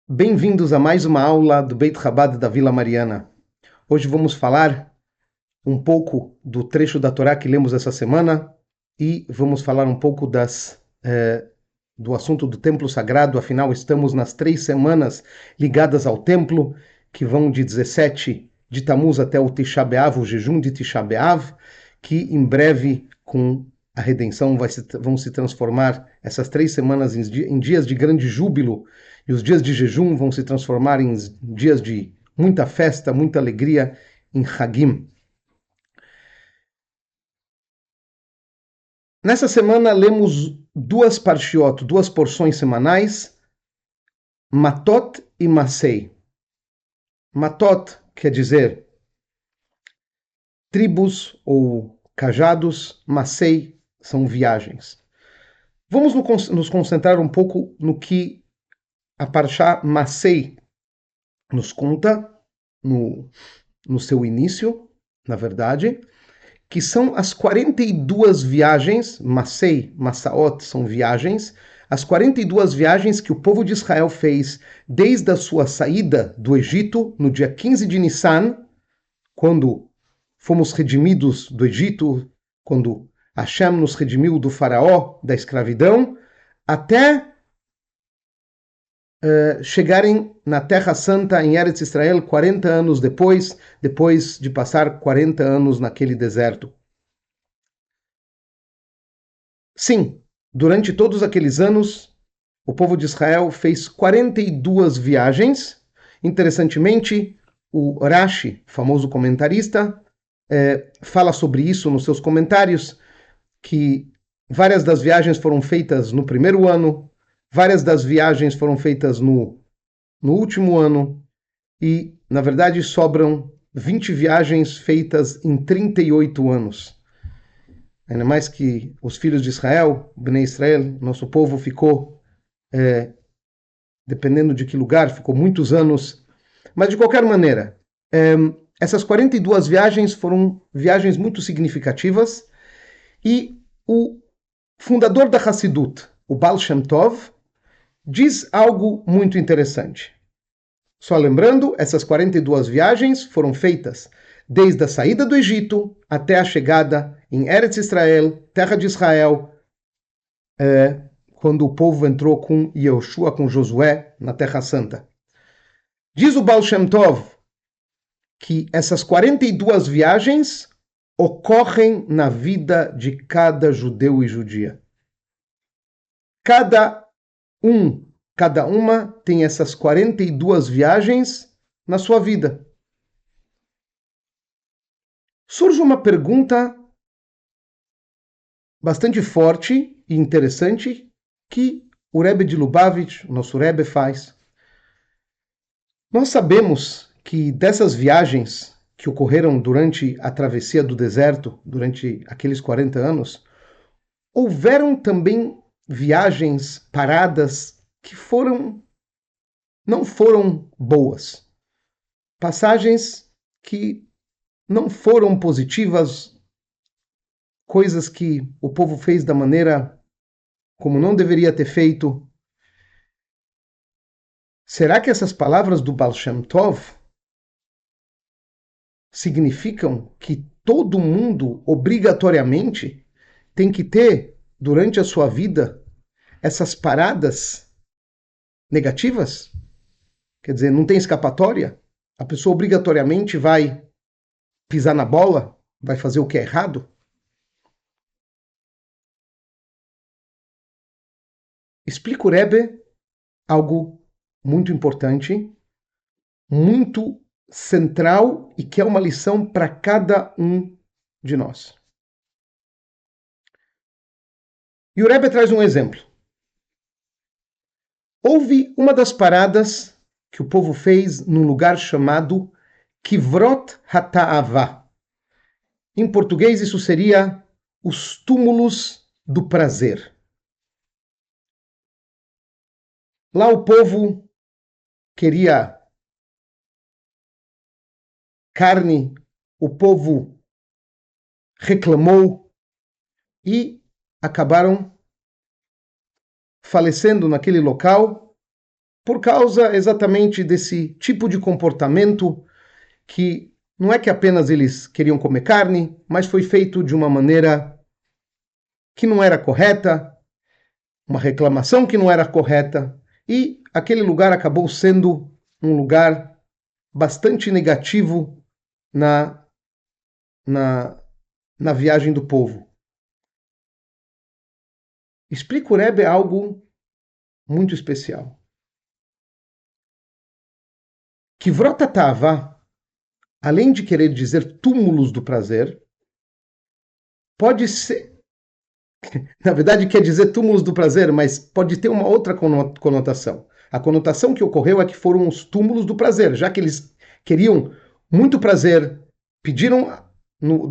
Bem-vindos a mais uma aula do Beit Chabad da Vila Mariana. Hoje vamos falar um pouco do trecho da Torá que lemos essa semana e vamos falar um pouco do assunto do templo sagrado. Afinal, estamos nas 3 semanas ligadas ao templo, que vão de 17 de Tammuz até o Tisha B'Av, o jejum de Tisha B'Av, que em breve, com a redenção, vão se transformar essas 3 semanas em dias de grande júbilo, e os dias de jejum vão se transformar em dias de muita festa, muita alegria, em Hagim. Nessa semana lemos duas parshiot, duas porções semanais, Matot e Masei. Matot quer dizer tribos ou cajados, Masei são viagens. Vamos nos concentrar um pouco no que a Parshá Masei nos conta no seu início, na verdade, que são as 42 viagens, Masei, Massaot, são viagens, as 42 viagens que o povo de Israel fez desde a sua saída do Egito, no dia 15 de Nissan, quando fomos redimidos do Egito, quando Hashem nos redimiu do faraó, da escravidão, até chegarem na Terra Santa, em Eretz Israel, 40 anos depois de passar 40 anos naquele deserto. Sim, durante todos aqueles anos, o povo de Israel fez 42 viagens. Interessantemente, o Rashi, famoso comentarista, fala sobre isso nos seus comentários, que várias das viagens foram feitas no primeiro ano, várias das viagens foram feitas no último ano, e, na verdade, sobram 20 viagens feitas em 38 anos. Ainda mais que os filhos de Israel, Bnei Israel, nosso povo ficou, dependendo de que lugar, ficou muitos anos. Mas, de qualquer maneira, essas 42 viagens foram viagens muito significativas, e o fundador da Hassidut, o Baal Shem Tov, diz algo muito interessante. Só lembrando, essas 42 viagens foram feitas desde a saída do Egito até a chegada em Eretz Israel, terra de Israel, quando o povo entrou com Yehoshua, com Josué, na Terra Santa. Diz o Baal Shem Tov que essas 42 viagens ocorrem na vida de cada judeu e judia. Cada uma tem essas 42 viagens na sua vida. Surge uma pergunta bastante forte e interessante que o Rebbe de Lubavitch, nosso Rebbe, faz. Nós sabemos que dessas viagens que ocorreram durante a travessia do deserto, durante aqueles 40 anos, houveram também viagens, paradas, que não foram boas. Passagens que não foram positivas, coisas que o povo fez da maneira como não deveria ter feito. Será que essas palavras do Baal Shem Tov significam que todo mundo, obrigatoriamente, tem que ter, durante a sua vida, essas paradas negativas? Quer dizer, não tem escapatória? A pessoa obrigatoriamente vai pisar na bola? Vai fazer o que é errado? Explica o Rebbe algo muito importante, muito central e que é uma lição para cada um de nós. E o Rebbe traz um exemplo. Houve uma das paradas que o povo fez num lugar chamado Kivrot Hata'avah. Em português, isso seria os túmulos do prazer. Lá o povo queria carne, o povo reclamou e acabaram falecendo naquele local por causa exatamente desse tipo de comportamento que não é que apenas eles queriam comer carne, mas foi feito de uma maneira que não era correta, uma reclamação que não era correta, e aquele lugar acabou sendo um lugar bastante negativo na, na, na viagem do povo. Explica o Rebbe algo muito especial. Que Vrota Tava, além de querer dizer túmulos do prazer, pode ser, na verdade quer dizer túmulos do prazer, mas pode ter uma outra conotação. A conotação que ocorreu é que foram os túmulos do prazer, já que eles queriam muito prazer, pediram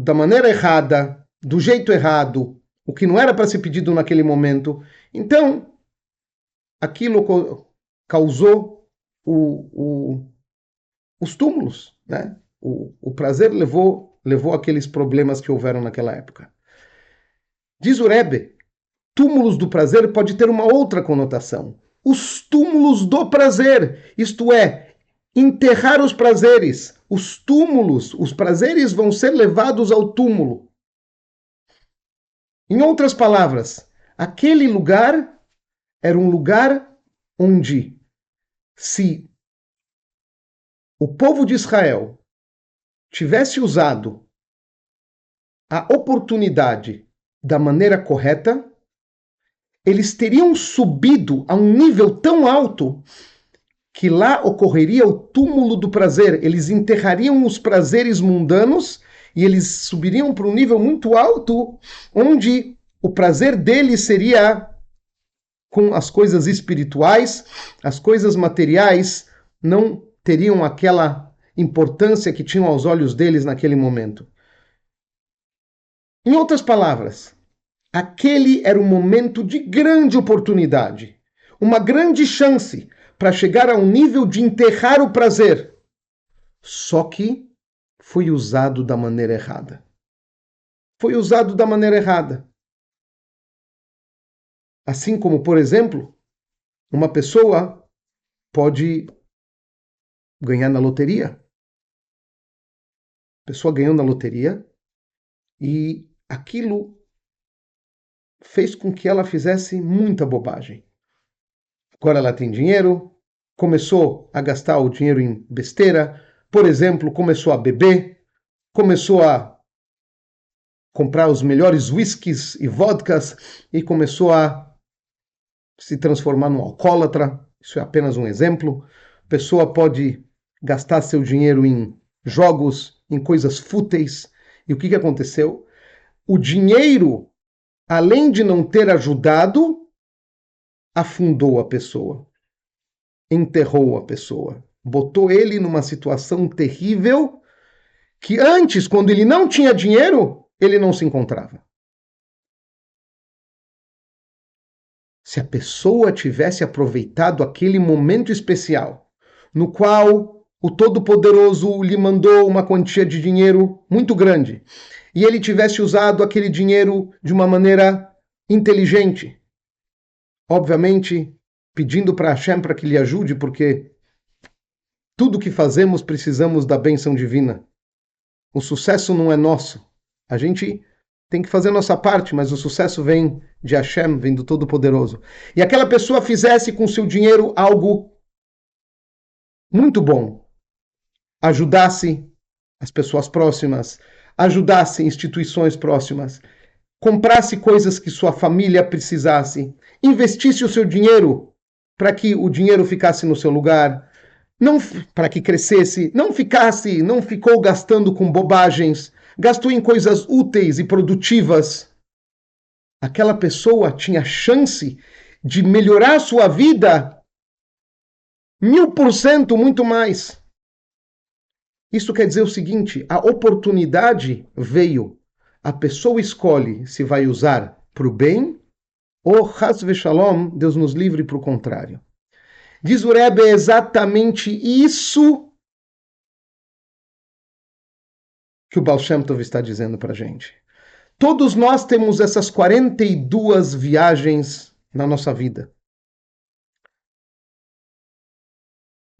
da maneira errada, do jeito errado, o que não era para ser pedido naquele momento. Então, aquilo causou os túmulos, né? O prazer levou aqueles problemas que houveram naquela época. Diz o Rebbe, túmulos do prazer pode ter uma outra conotação. Os túmulos do prazer, isto é, enterrar os prazeres. Os túmulos, os prazeres vão ser levados ao túmulo. Em outras palavras, aquele lugar era um lugar onde, se o povo de Israel tivesse usado a oportunidade da maneira correta, eles teriam subido a um nível tão alto que lá ocorreria o túmulo do prazer. Eles enterrariam os prazeres mundanos e eles subiriam para um nível muito alto, onde o prazer deles seria com as coisas espirituais, as coisas materiais não teriam aquela importância que tinham aos olhos deles naquele momento. Em outras palavras, aquele era um momento de grande oportunidade, uma grande chance para chegar a um nível de enterrar o prazer. Só que foi usado da maneira errada. Foi usado da maneira errada. Assim como, por exemplo, uma pessoa pode ganhar na loteria. A pessoa ganhou na loteria e aquilo fez com que ela fizesse muita bobagem. Agora ela tem dinheiro, começou a gastar o dinheiro em besteira, por exemplo, começou a beber, começou a comprar os melhores whiskies e vodkas e começou a se transformar num alcoólatra. Isso é apenas um exemplo. A pessoa pode gastar seu dinheiro em jogos, em coisas fúteis. E o que aconteceu? O dinheiro, além de não ter ajudado, afundou a pessoa, enterrou a pessoa, botou ele numa situação terrível que antes, quando ele não tinha dinheiro, ele não se encontrava. Se a pessoa tivesse aproveitado aquele momento especial, no qual o Todo-Poderoso lhe mandou uma quantia de dinheiro muito grande, e ele tivesse usado aquele dinheiro de uma maneira inteligente, obviamente pedindo para Hashem para que lhe ajude, porque tudo que fazemos precisamos da bênção divina. O sucesso não é nosso. A gente tem que fazer a nossa parte, mas o sucesso vem de Hashem, vem do Todo-Poderoso. E aquela pessoa fizesse com seu dinheiro algo muito bom. Ajudasse as pessoas próximas, ajudasse instituições próximas, comprasse coisas que sua família precisasse, investisse o seu dinheiro para que o dinheiro ficasse no seu lugar, não para que crescesse, não ficou gastando com bobagens, gastou em coisas úteis e produtivas. Aquela pessoa tinha chance de melhorar sua vida 1000% muito mais. Isso quer dizer o seguinte: a oportunidade veio. A pessoa escolhe se vai usar para o bem ou, Chas v'Shalom, Deus nos livre para o contrário. Diz o Rebbe, é exatamente isso que o Baal Shem Tov está dizendo para a gente. Todos nós temos essas 42 viagens na nossa vida.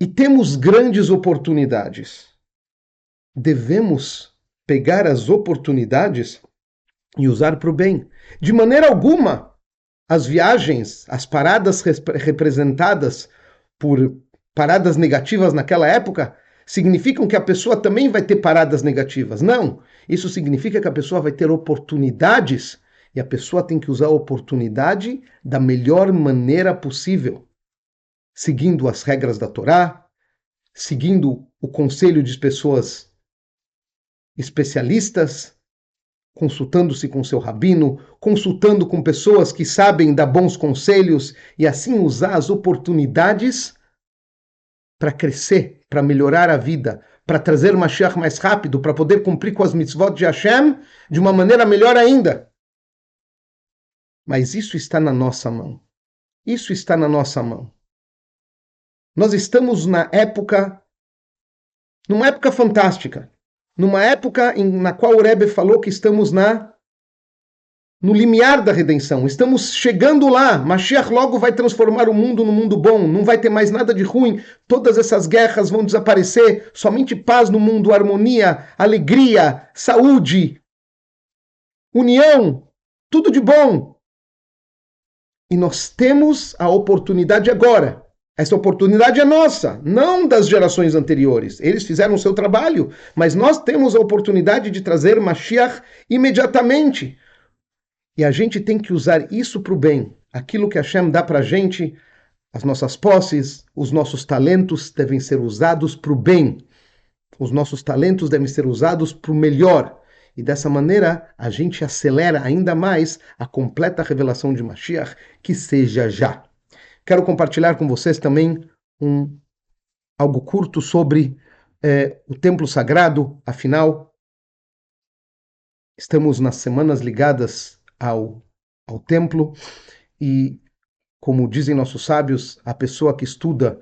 e temos grandes oportunidades. Devemos pegar as oportunidades e usar para o bem. De maneira alguma, as viagens, as paradas representadas por paradas negativas naquela época, significam que a pessoa também vai ter paradas negativas. Não. Isso significa que a pessoa vai ter oportunidades e a pessoa tem que usar a oportunidade da melhor maneira possível, seguindo as regras da Torá, seguindo o conselho de pessoas especialistas, consultando-se com seu rabino, consultando com pessoas que sabem dar bons conselhos e assim usar as oportunidades para crescer, para melhorar a vida, para trazer o Mashiach mais rápido, para poder cumprir com as mitzvot de Hashem de uma maneira melhor ainda. Mas isso está na nossa mão. Isso está na nossa mão. Nós estamos numa época fantástica, numa época na qual o Rebbe falou que estamos no limiar da redenção. Estamos chegando lá. Mashiach logo vai transformar o mundo num mundo bom. Não vai ter mais nada de ruim. Todas essas guerras vão desaparecer. Somente paz no mundo, harmonia, alegria, saúde, união, tudo de bom. E nós temos a oportunidade agora. Essa oportunidade é nossa, não das gerações anteriores. Eles fizeram o seu trabalho, mas nós temos a oportunidade de trazer Mashiach imediatamente. E a gente tem que usar isso para o bem. Aquilo que Hashem dá para a gente, as nossas posses, os nossos talentos devem ser usados para o bem. Os nossos talentos devem ser usados para o melhor. E dessa maneira, a gente acelera ainda mais a completa revelação de Mashiach, que seja já. Quero compartilhar com vocês também algo curto sobre o templo sagrado. Afinal, estamos nas semanas ligadas ao templo e, como dizem nossos sábios, a pessoa que estuda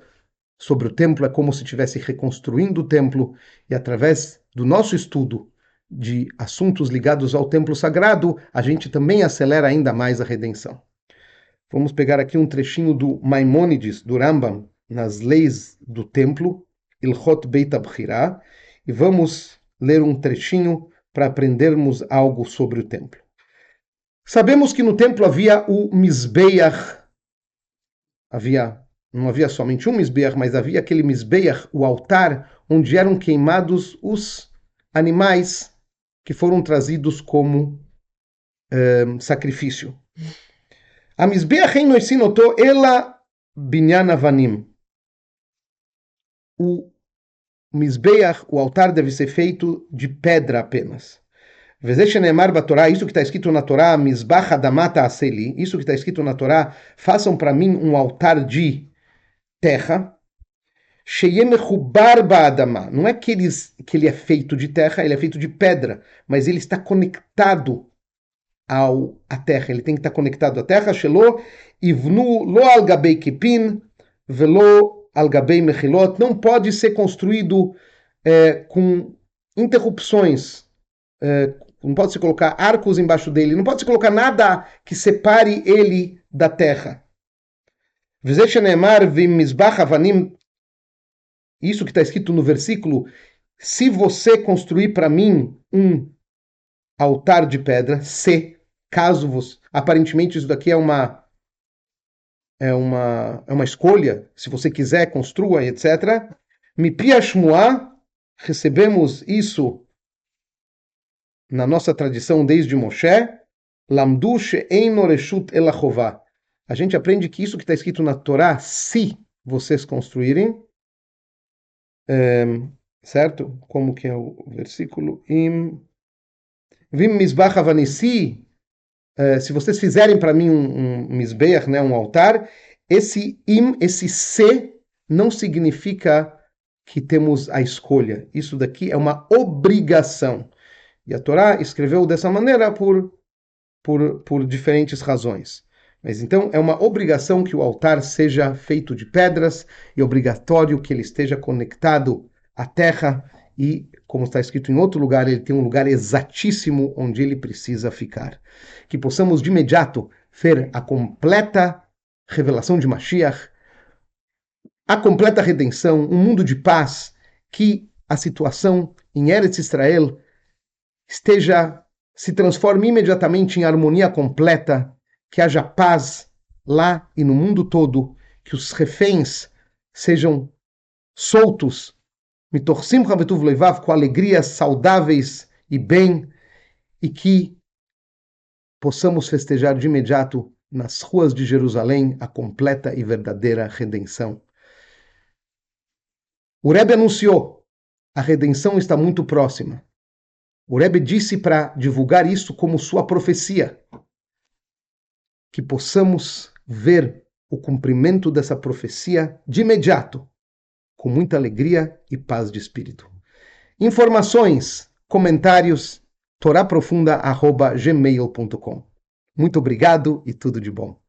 sobre o templo é como se estivesse reconstruindo o templo e, através do nosso estudo de assuntos ligados ao templo sagrado, a gente também acelera ainda mais a redenção. Vamos pegar aqui um trechinho do Maimônides, do Rambam, nas leis do templo, Ilhot Beit HaBchirá, e vamos ler um trechinho para aprendermos algo sobre o templo. Sabemos que no templo havia o Mizbeach, não havia somente um Mizbeach, mas havia aquele Mizbeach, o altar, onde eram queimados os animais que foram trazidos como sacrifício. A Mizbeach em Noisinoto, ela binyan avanim. O Mizbeach, o altar, deve ser feito de pedra apenas. Isso que está escrito na Torá, Mizbach Adamata Aseli, isso que está escrito na Torá, façam para mim um altar de terra, Sheyemechubar Ba'adama. Não é que ele é feito de terra, ele é feito de pedra, mas ele está conectado à terra, ele tem que estar conectado à terra, Shelo, Ivnu Lo Al Gabei Kipin, Velo Al Gabei Mechilot, não pode ser construído com interrupções, não pode se colocar arcos embaixo dele, não pode se colocar nada que separe ele da terra. Isso que está escrito no versículo, se você construir para mim um altar de pedra, caso você, aparentemente isso daqui é uma escolha, se você quiser, construa, etc. Mipi Shmuá, recebemos isso na nossa tradição desde Moshe, Lamdu she'eino reshut ela chová. A gente aprende que isso que está escrito na Torá, se vocês construírem, certo? Como que é o versículo? Vim misbach avanissi, se vocês fizerem para mim um misbeach, né, um altar, esse se, não significa que temos a escolha. Isso daqui é uma obrigação. E a Torá escreveu dessa maneira por diferentes razões. Mas então é uma obrigação que o altar seja feito de pedras e obrigatório que ele esteja conectado à terra e, como está escrito em outro lugar, ele tem um lugar exatíssimo onde ele precisa ficar. Que possamos de imediato ver a completa revelação de Mashiach, a completa redenção, um mundo de paz, que a situação em Eretz Israel se transforme imediatamente em harmonia completa, que haja paz lá e no mundo todo, que os reféns sejam soltos, mitorsim havetuv leivav, com alegrias saudáveis e bem, e que possamos festejar de imediato nas ruas de Jerusalém a completa e verdadeira redenção. O Rebbe anunciou, a redenção está muito próxima. O Rebbe disse para divulgar isso como sua profecia, que possamos ver o cumprimento dessa profecia de imediato, com muita alegria e paz de espírito. Informações, comentários, toraprofunda@gmail.com. Muito obrigado e tudo de bom.